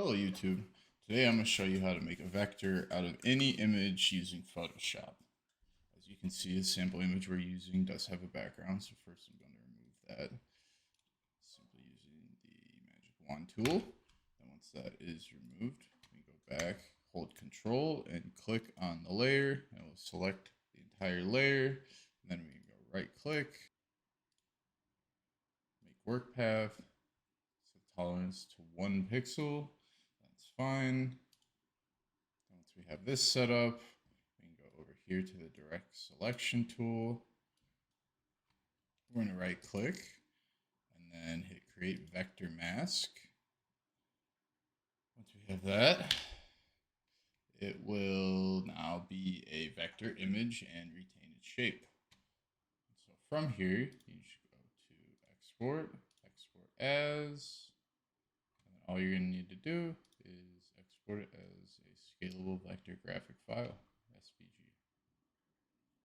Hello YouTube. Today I'm going to show you how to make a vector out of any image using Photoshop. As you can see, the sample image we're using does have a background, so first I'm going to remove that simply using the magic wand tool. And once that is removed, we go back, hold Control, and click on the layer, and we'll select the entire layer. And then we can go right click, make work path, set tolerance to 1 pixel. That's fine. Once we have this set up, we can go over here to the direct selection tool. We're going to right click and then hit create vector mask. Once we have that, it will now be a vector image and retain its shape. So from here, you should go to export, export as, and all you're going to need to do is export it as a scalable vector graphic file.